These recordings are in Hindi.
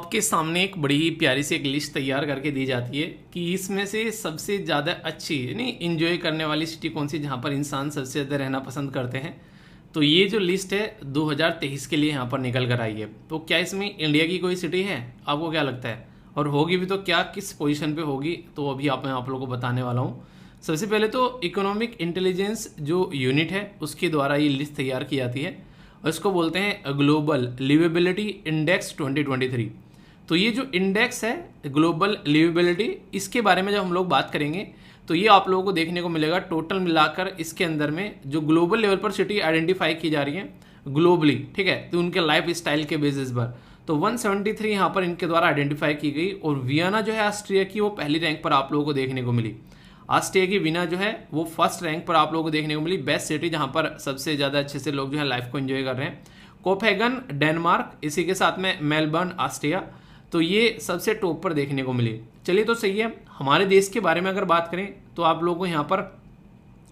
आपके सामने एक बड़ी ही प्यारी सी एक लिस्ट तैयार करके दी जाती है कि इसमें से सबसे ज़्यादा अच्छी यानी इंजॉय करने वाली सिटी कौन सी, जहाँ पर इंसान सबसे ज़्यादा रहना पसंद करते हैं। तो ये जो लिस्ट है 2023 के लिए यहाँ पर निकल कर आई है। तो क्या इसमें इंडिया की कोई सिटी है? आपको क्या लगता है? और होगी भी तो क्या, किस पोजीशन पे होगी? तो अभी मैं आप लोगों को बताने वाला हूँ। सबसे पहले तो इकोनॉमिक इंटेलिजेंस जो यूनिट है उसके द्वारा ये लिस्ट तैयार की जाती है और इसको बोलते हैं ग्लोबल लिवेबिलिटी इंडेक्स 2023। तो ये जो इंडेक्स है ग्लोबल लिवेबिलिटी, इसके बारे में जब हम लोग बात करेंगे तो ये आप लोगों को देखने को मिलेगा टोटल मिलाकर इसके अंदर में जो ग्लोबल लेवल पर सिटी आइडेंटिफाई की जा रही है ग्लोबली, ठीक है, तो उनके लाइफ स्टाइल के बेसिस पर तो 173 यहाँ पर इनके द्वारा आइडेंटिफाई की गई। और वियना जो है ऑस्ट्रिया की, वो पहली रैंक पर आप लोगों को देखने को मिली। ऑस्ट्रिया की वियना जो है वो फर्स्ट रैंक पर आप लोगों को देखने को मिली, बेस्ट सिटी जहाँ पर सबसे ज़्यादा अच्छे से लोग जो है लाइफ को एंजॉय कर रहे हैं। कोपेनहेगन डेनमार्क, इसी के साथ में मेलबर्न ऑस्ट्रिया, तो ये सबसे टॉप पर देखने को मिली। चलिए तो सही है। हमारे देश के बारे में अगर बात करें तो आप लोगों को यहाँ पर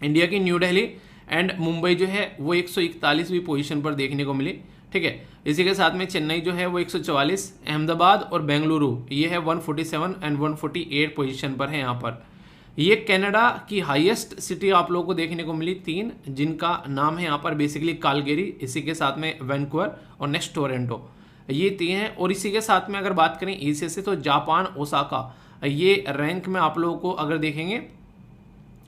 इंडिया की न्यू दिल्ली एंड मुंबई जो है वो 141वीं पोजीशन पर देखने को मिली, ठीक है। इसी के साथ में चेन्नई जो है वो 144, अहमदाबाद और बेंगलुरु ये है 147 एंड 148 पोजीशन पर है यहाँ पर। ये कनाडा की हाईएस्ट सिटी आप लोगों को देखने को मिली 3, जिनका नाम है यहाँ पर बेसिकली कालगेरी, इसी के साथ में वैंकूवर और नेक्स्ट टोरंटो, ये 3 हैं। और इसी के साथ में अगर बात करें एशिया से तो जापान ओसाका ये रैंक में आप लोगों को अगर देखेंगे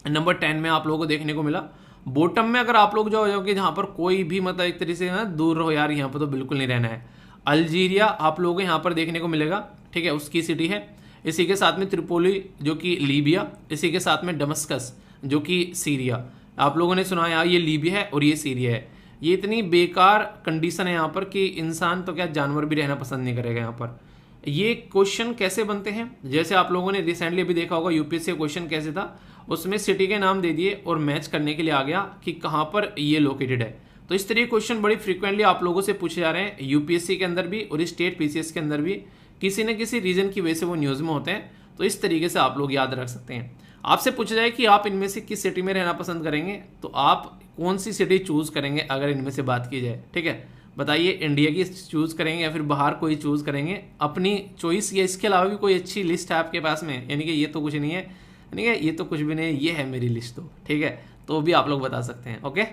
नंबर 10 में आप लोगों को देखने को मिला। बॉटम में अगर आप लोग जो हो जाओगे जहाँ पर कोई भी मतलब एक तरीके से ना दूर रहो यार, यहाँ पर तो बिल्कुल नहीं रहना है। अल्जीरिया आप लोगों को यहाँ पर देखने को मिलेगा, ठीक है, उसकी सिटी है। इसी के साथ में त्रिपोली जो कि लीबिया, इसी के साथ में डमस्कस जो कि सीरिया। आप लोगों ने सुना है यार ये लीबिया है और ये सीरिया है। ये इतनी बेकार कंडीशन है यहाँ पर कि इंसान तो क्या जानवर भी रहना पसंद नहीं करेगा यहाँ पर। ये क्वेश्चन कैसे बनते हैं, जैसे आप लोगों ने रिसेंटली अभी देखा होगा यूपीएससी क्वेश्चन कैसे था, उसमें सिटी के नाम दे दिए और मैच करने के लिए आ गया कि कहाँ पर ये लोकेटेड है। तो इस तरह के क्वेश्चन बड़ी फ्रीक्वेंटली आप लोगों से पूछे जा रहे हैं यूपीएससी के अंदर भी और स्टेट पीसीएस के अंदर भी, किसी न किसी रीजन की वजह से वो न्यूज़ में होते हैं। तो इस तरीके से आप लोग याद रख सकते हैं। आपसे पूछा जाए कि आप इनमें से किस सिटी में रहना पसंद करेंगे तो आप कौन सी सिटी चूज करेंगे अगर इनमें से बात की जाए, ठीक है, बताइए। इंडिया की चूज करेंगे या फिर बाहर कोई चूज करेंगे, अपनी चॉइस, या इसके अलावा भी कोई अच्छी लिस्ट है आपके पास में, यानी कि ये तो कुछ नहीं है, यानी कि ये तो कुछ भी नहीं है, ये है मेरी लिस्ट, तो ठीक है, तो भी आप लोग बता सकते हैं। ओके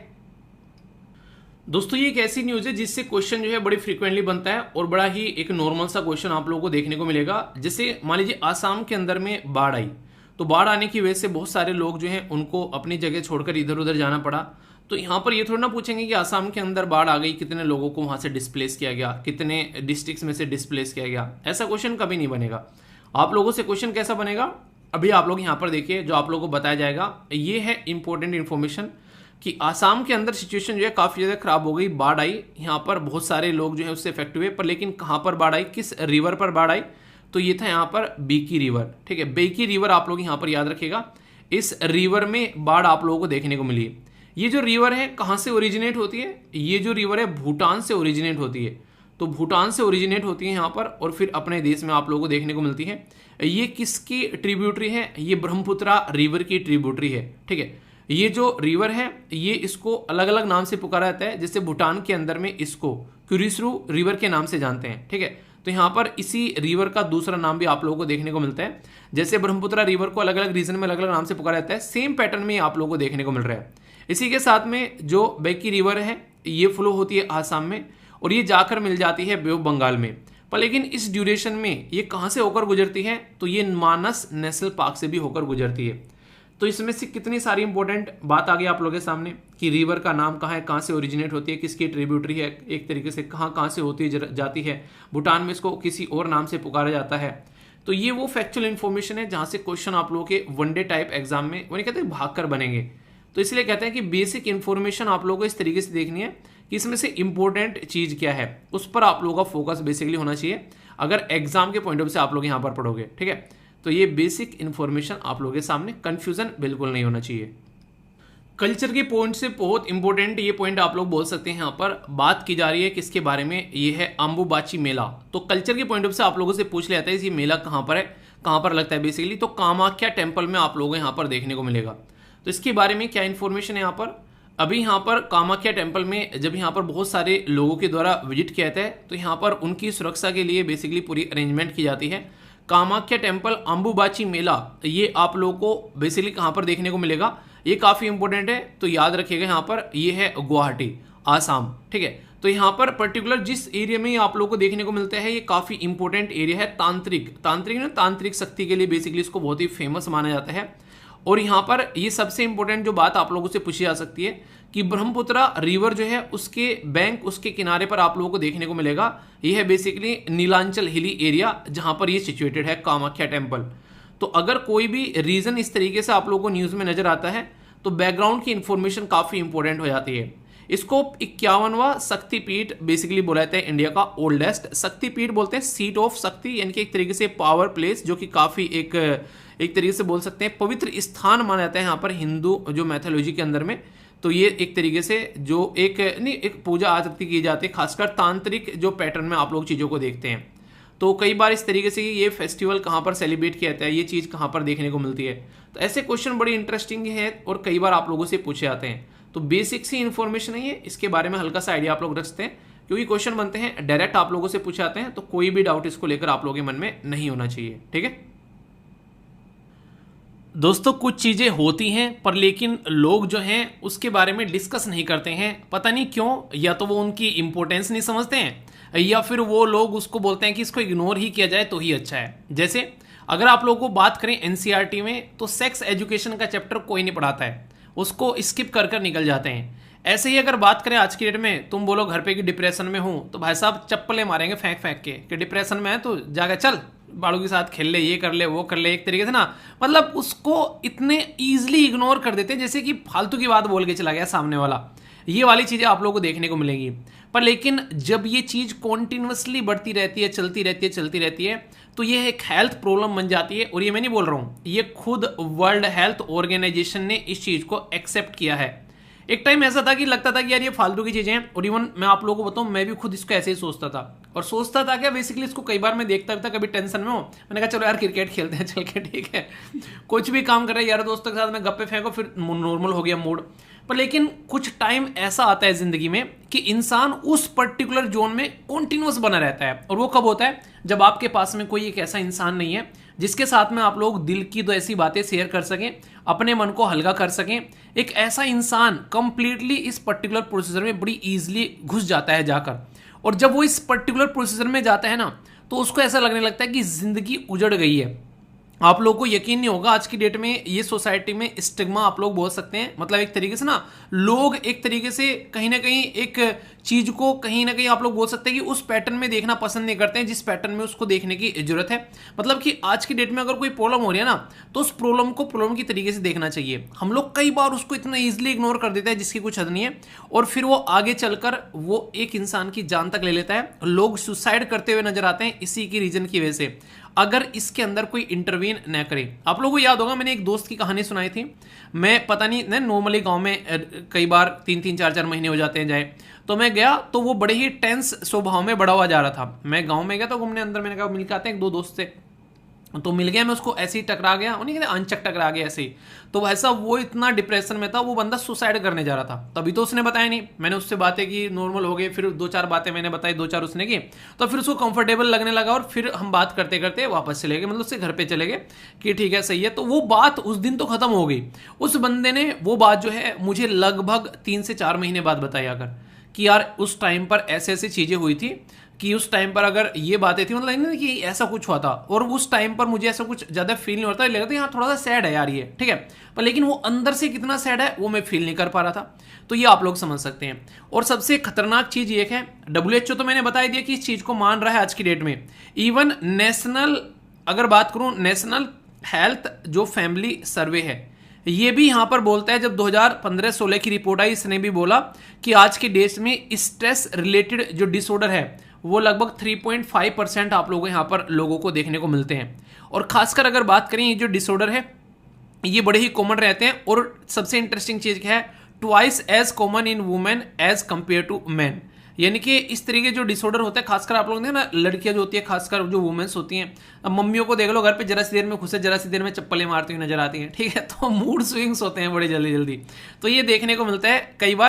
दोस्तों, ये एक ऐसी न्यूज़ है जिससे क्वेश्चन जो है बड़ी फ्रीक्वेंटली बनता है और बड़ा ही एक नॉर्मल सा क्वेश्चन आप लोगों को देखने को मिलेगा। जैसे मान लीजिए आसाम के अंदर में बाढ़ आई, तो बाढ़ आने की वजह से बहुत सारे लोग जो हैं उनको अपनी जगह छोड़कर इधर उधर जाना पड़ा। तो यहाँ पर ये थोड़ा ना पूछेंगे कि आसाम के अंदर बाढ़ आ गई, कितने लोगों को वहाँ से डिस्प्लेस किया गया, कितने डिस्ट्रिक्ट्स में से डिस्प्लेस किया गया, ऐसा क्वेश्चन कभी नहीं बनेगा। आप लोगों से क्वेश्चन कैसा बनेगा, अभी आप लोग यहाँ पर देखिए जो आप लोगों को बताया जाएगा, ये है इंपॉर्टेंट इन्फॉर्मेशन कि आसाम के अंदर सिचुएशन जो है काफ़ी ज़्यादा खराब हो गई, बाढ़ आई, यहाँ पर बहुत सारे लोग जो है उससे इफेक्ट हुए। पर लेकिन कहाँ पर बाढ़ आई, किस रिवर पर बाढ़ आई, तो ये था यहाँ पर बेकी रिवर, ठीक है, बेकी रिवर आप लोग यहाँ पर याद रखिएगा। इस रिवर में बाढ़ आप लोगों को देखने को मिली। ये जो रिवर है कहाँ से ओरिजिनेट होती है, ये जो रिवर है भूटान से ओरिजिनेट होती है। तो भूटान से ओरिजिनेट होती है यहाँ पर और फिर अपने देश में आप लोगों को देखने को मिलती है। ये किसकी ट्रिब्यूटरी है, ये ब्रह्मपुत्रा रिवर की ट्रिब्यूटरी है, ठीक है। ये जो रिवर है ये इसको अलग अलग नाम से पुकारा जाता है, जैसे भूटान के अंदर में इसको क्यूरिसरू रिवर के नाम से जानते हैं, ठीक है। तो यहाँ पर इसी रिवर का दूसरा नाम भी आप लोगों को देखने को मिलता है। जैसे ब्रह्मपुत्रा रिवर को अलग अलग रीजन में अलग अलग नाम से पुकारा जाता है, सेम पैटर्न में आप लोगों को देखने को मिल रहा है। इसी के साथ में जो बेकी रिवर है ये फ्लो होती है आसाम में और ये जाकर मिल जाती है बे ऑफ बंगाल में। पर लेकिन इस ड्यूरेशन में ये कहाँ से होकर गुजरती है, तो ये मानस नेशनल पार्क से भी होकर गुजरती है। तो इसमें से कितनी सारी इंपॉर्टेंट बात आ गई आप लोगों के सामने कि रिवर का नाम कहाँ है, कहाँ से ओरिजिनेट होती है, किसकी ट्रिब्यूटरी है, एक तरीके से कहाँ कहाँ से होती जाती है। भूटान में इसको किसी और नाम से पुकारा जाता है। तो ये वो फैक्चुअल इन्फॉर्मेशन है जहाँ से क्वेश्चन आप लोगों के वनडे टाइप एग्जाम में वो नहीं कहते भाग कर बनेंगे। तो इसलिए कहते हैं कि बेसिक इन्फॉर्मेशन आप लोगों को इस तरीके से देखनी है कि इसमें से इंपॉर्टेंट चीज़ क्या है, उस पर आप लोगों का फोकस बेसिकली होना चाहिए अगर एग्जाम के पॉइंट ऑफ से आप लोग यहाँ पर पढ़ोगे, ठीक है। तो ये बेसिक इन्फॉर्मेशन आप लोगों के सामने, कंफ्यूजन बिल्कुल नहीं होना चाहिए। कल्चर के पॉइंट से बहुत इंपॉर्टेंट ये पॉइंट आप लोग बोल सकते हैं। यहाँ पर बात की जा रही है किसके बारे में, ये है अंबुबाची मेला। तो कल्चर के पॉइंट ऑफ से आप लोगों से पूछ लिया जाता है ये मेला कहाँ पर है, कहाँ पर लगता है बेसिकली, तो कामाख्या टेम्पल में आप लोगों को यहाँ पर देखने को मिलेगा। तो इसके बारे में क्या इन्फॉर्मेशन है यहाँ पर, अभी यहाँ पर कामाख्या टेम्पल में जब यहाँ पर बहुत सारे लोगों के द्वारा विजिट किया जाता है तो यहाँ पर उनकी सुरक्षा के लिए बेसिकली पूरी अरेंजमेंट की जाती है। कामाख्या टेम्पल अंबुबाची मेला ये आप लोगों को बेसिकली कहाँ पर देखने को मिलेगा, ये काफ़ी इंपॉर्टेंट है, तो याद रखिएगा। यहाँ पर ये है गुवाहाटी, आसाम, ठीक है। तो यहाँ पर पर्टिकुलर जिस एरिया में आप लोगों को देखने को मिलता है ये काफ़ी इंपॉर्टेंट एरिया है। तांत्रिक शक्ति के लिए बेसिकली इसको बहुत ही फेमस माना जाता है। और यहाँ पर ये सबसे इंपॉर्टेंट जो बात आप लोगों से पूछी जा सकती है कि ब्रह्मपुत्रा रिवर जो है उसके बैंक, उसके किनारे पर आप लोगों को देखने को मिलेगा। ये है बेसिकली नीलांचल हिली एरिया जहाँ पर ये सिचुएटेड है कामाख्या टेम्पल। तो अगर कोई भी रीजन इस तरीके से आप लोगों को न्यूज़ में नजर आता है तो बैकग्राउंड की इंफॉर्मेशन काफ़ी इंपॉर्टेंट हो जाती है। इसको 51वां शक्तिपीठ बेसिकली बोला जाता है, इंडिया का ओल्डेस्ट शक्तिपीठ बोलते हैं, सीट ऑफ शक्ति, यानी कि एक तरीके से पावर प्लेस, जो कि काफ़ी एक तरीके से बोल सकते हैं पवित्र स्थान माना जाता है यहाँ पर हिंदू जो मैथोलॉजी के अंदर में। तो ये एक तरीके से जो एक पूजा आरती की जाती है, खासकर तांत्रिक जो पैटर्न में आप लोग चीज़ों को देखते हैं। तो कई बार इस तरीके से ये फेस्टिवल कहाँ पर सेलिब्रेट किया जाता है, ये चीज़ कहाँ पर देखने को मिलती है। तो ऐसे क्वेश्चन बड़ी इंटरेस्टिंग है और कई बार आप लोगों से पूछे जाते हैं। तो बेसिक सी इन्फॉर्मेशन है ये, इसके बारे में हल्का सा आइडिया आप लोग रखते हैं, क्योंकि क्वेश्चन बनते हैं डायरेक्ट आप लोगों से पूछे जाते हैं, तो कोई भी डाउट इसको लेकर आप लोगों के मन में नहीं होना चाहिए, ठीक है। दोस्तों कुछ चीज़ें होती हैं पर लेकिन लोग जो हैं उसके बारे में डिस्कस नहीं करते हैं, पता नहीं क्यों। या तो वो उनकी इंपॉर्टेंस नहीं समझते हैं या फिर वो लोग उसको बोलते हैं कि इसको इग्नोर ही किया जाए तो ही अच्छा है। जैसे अगर आप लोगों को बात करें एनसीईआरटी में तो सेक्स एजुकेशन का चैप्टर कोई नहीं पढ़ाता है, उसको स्किप कर कर निकल जाते हैं। ऐसे ही अगर बात करें आज की डेट में, तुम बोलो घर पे कि डिप्रेशन में हूँ तो भाई साहब चप्पलें मारेंगे फेंक फेंक के कि डिप्रेशन में है तो जाकर चल बाड़ों के साथ खेल ले, ये कर ले, वो कर ले, एक तरीके से ना, मतलब उसको इतने ईजिली इग्नोर कर देते हैं जैसे कि फालतू की बात बोल के चला गया सामने वाला। ये वाली चीज़ें आप लोगों को देखने को मिलेंगी। पर लेकिन जब ये चीज़ कॉन्टिन्यूसली बढ़ती रहती है, चलती रहती है तो ये एक हेल्थ प्रॉब्लम बन जाती है। और ये मैं नहीं बोल रहा हूँ, ये खुद वर्ल्ड हेल्थ ऑर्गेनाइजेशन ने इस चीज़ को एक्सेप्ट किया है। एक टाइम ऐसा था कि लगता था कि यार ये फालतू की चीज़ें हैं, और इवन मैं आप लोगों को बताऊं मैं भी खुद इसको ऐसे ही सोचता था। और सोचता था क्या, बेसिकली इसको कई बार मैं देखता था, कभी टेंशन में हो मैंने कहा चलो यार क्रिकेट खेलते हैं चल के, ठीक है, कुछ भी काम कर रहे हैं यार दोस्तों के साथ में गप्पे फेंको, फिर नॉर्मल हो गया मूड। पर लेकिन कुछ टाइम ऐसा आता है जिंदगी में कि इंसान उस पर्टिकुलर जोन में कॉन्टिन्यूस बना रहता है। और वो कब होता है, जब आपके पास में कोई एक ऐसा इंसान नहीं है जिसके साथ में आप लोग दिल की दो ऐसी बातें शेयर कर सकें, अपने मन को हल्का कर सकें। एक ऐसा इंसान कंप्लीटली इस पर्टिकुलर प्रोसीजर में बड़ी इजीली घुस जाता है जाकर, और जब वो इस पर्टिकुलर प्रोसीजर में जाता है ना तो उसको ऐसा लगने लगता है कि जिंदगी उजड़ गई है। आप लोगों को यकीन नहीं होगा आज की डेट में ये सोसाइटी में स्टिग्मा आप लोग बोल सकते हैं, मतलब एक तरीके से ना लोग एक तरीके से कहीं ना कहीं एक चीज को कहीं ना कहीं आप लोग बोल सकते हैं कि उस पैटर्न में देखना पसंद नहीं करते हैं जिस पैटर्न में उसको देखने की जरूरत है। मतलब कि आज की डेट में अगर कोई प्रॉब्लम हो रही है ना तो उस प्रॉब्लम को प्रॉब्लम की तरीके से देखना चाहिए। हम लोग कई बार उसको इतना ईजिली इग्नोर कर देते हैं जिसकी कुछ हद नहीं है, और फिर वो आगे चलकर वो एक इंसान की जान तक ले लेता है। लोग सुसाइड करते हुए नजर आते हैं इसी की रीजन की वजह से, अगर इसके अंदर कोई इंटरवीन न करे। आप लोगों को याद होगा मैंने एक दोस्त की कहानी सुनाई थी। मैं पता नहीं नॉर्मली गांव में कई बार 3-3 4-4 महीने हो जाते हैं जाए, तो मैं गया तो वो बड़े ही टेंस स्वभाव में बड़ा हुआ जा रहा था। मैं गांव में गया तो घूमने, अंदर मैंने कहा मिल के आते हैं, एक दो दोस्त से तो मिल गया, मैं उसको ऐसे ही टकरा गया, उन्हीं कहते अनचक टकरा गया ऐसे ही। तो वैसा वो इतना डिप्रेशन में था, वो बंदा सुसाइड करने जा रहा था। तभी तो उसने बताया नहीं, मैंने उससे बातें की, नॉर्मल हो गई, फिर 2-4 बातें मैंने बताई, 2-4 उसने की, तो फिर उसको कंफर्टेबल लगने लगा और फिर हम बात करते करते वापस चले गए, मतलब उससे घर पे चले गए कि ठीक है सही है। तो वो बात उस दिन तो खत्म हो गई। उस बंदे ने वो बात जो है मुझे लगभग 3 से 4 महीने बाद बताई आकर कि यार उस टाइम पर ऐसे ऐसी चीजें हुई थी कि उस टाइम पर अगर ये बातें थी, मतलब नहीं कि ऐसा कुछ हुआ था, और उस टाइम पर मुझे ऐसा कुछ ज्यादा फील नहीं होता, लगा था यहाँ थोड़ा सा सैड है यार ये, ठीक है, पर लेकिन वो अंदर से कितना सैड है वो मैं फील नहीं कर पा रहा था। तो ये आप लोग समझ सकते हैं। और सबसे खतरनाक चीज ये है, WHO तो मैंने बता दिया कि इस चीज को मान रहा है आज की डेट में। इवन नेशनल, अगर बात करूं नेशनल हेल्थ जो फैमिली सर्वे है, ये भी यहां पर बोलता है, जब 2015-16 की रिपोर्ट आई इसने भी बोला कि आज के देश में स्ट्रेस रिलेटेड जो डिसऑर्डर है वो लगभग 3.5% आप लोगों यहाँ पर लोगों को देखने को मिलते हैं। और खासकर अगर बात करें ये जो डिसऑर्डर है ये बड़े ही कॉमन रहते हैं। और सबसे इंटरेस्टिंग चीज क्या है, twice as common in women as compare to man, यानी कि इस तरीके जो डिसऑर्डर होता है, खासकर आप लोग ने ना, लड़कियां जो होती है, खासकर जो वुमेन्स होती हैं, अब मम्मियों को देख लो, घर पे जरा सी देर में खुश है, जरा सी देर में चप्पलें मारती हुई नजर आती हैं, ठीक है, तो मूड स्विंग्स होते हैं बड़े जल्दी जल्दी। तो ये देखने को मिलता है कई बार।